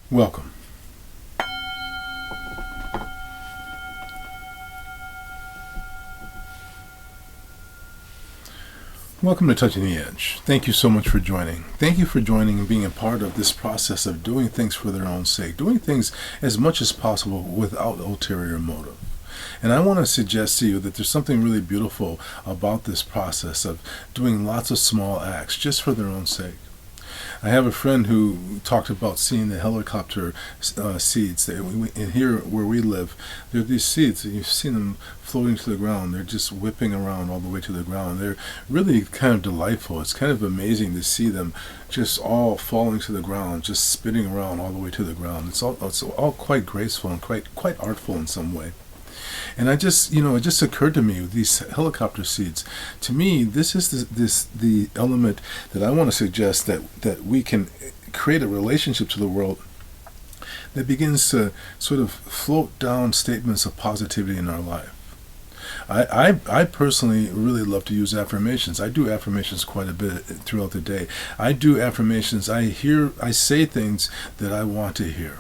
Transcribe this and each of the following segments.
Welcome. Welcome to Touching the Edge. Thank you so much for joining. Thank you for joining and being a part of this process of doing things for their own sake, doing things as much as possible without ulterior motive. And I want to suggest to you that there's something really beautiful about this process of doing lots of small acts just for their own sake. I have a friend who talked about seeing the helicopter seeds. And here where we live, there are these seeds, and you've seen them floating to the ground. They're just whipping around all the way to the ground. They're really kind of delightful. It's kind of amazing to see them just all falling to the ground, just spinning around all the way to the ground. It's all quite graceful and quite artful in some way. And it just occurred to me, these helicopter seeds, to me, this is the element that I want to suggest that we can create a relationship to the world that begins to sort of float down statements of positivity in our life. I personally really love to use affirmations. I do affirmations quite a bit throughout the day. I do affirmations. I say things that I want to hear.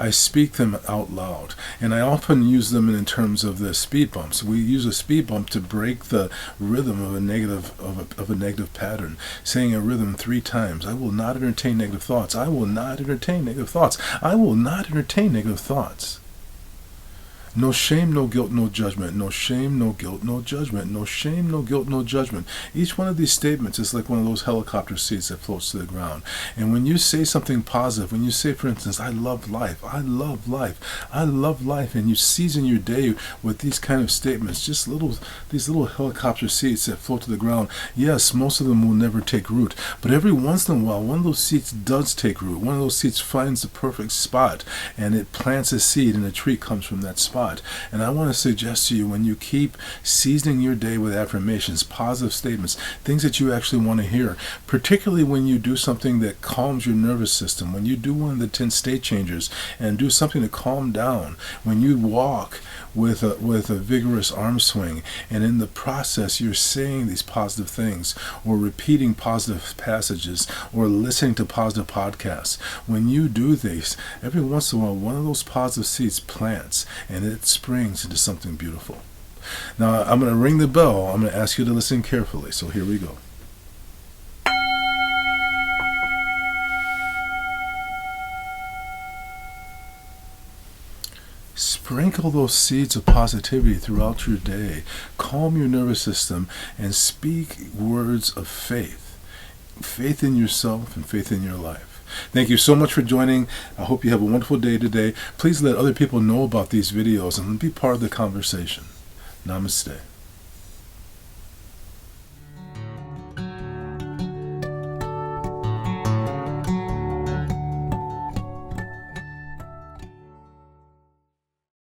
I speak them out loud, and I often use them in terms of the speed bumps. We use a speed bump to break the rhythm of a negative pattern, saying a rhythm 3 times. I will not entertain negative thoughts. I will not entertain negative thoughts. I will not entertain negative thoughts. No shame, no guilt, no judgment. No shame, no guilt, no judgment. No shame, no guilt, no judgment. Each one of these statements is like one of those helicopter seeds that floats to the ground. And when you say something positive, when you say, for instance, I love life, I love life, I love life, and you season your day with these kind of statements, just these little helicopter seeds that float to the ground. Yes, most of them will never take root, but every once in a while, one of those seeds does take root. One of those seeds finds the perfect spot, and it plants a seed, and a tree comes from that spot. And I want to suggest to you, when you keep seasoning your day with affirmations, positive statements, things that you actually want to hear, particularly when you do something that calms your nervous system, when you do one of the 10 state changers and do something to calm down, when you walk with a vigorous arm swing, and in the process you're saying these positive things, or repeating positive passages, or listening to positive podcasts. When you do these, every once in a while, one of those positive seeds plants, and it springs into something beautiful. Now, I'm going to ring the bell. I'm going to ask you to listen carefully. So here we go. Sprinkle those seeds of positivity throughout your day. Calm your nervous system and speak words of faith. Faith in yourself and faith in your life. Thank you so much for joining. I hope you have a wonderful day today. Please let other people know about these videos and be part of the conversation. Namaste.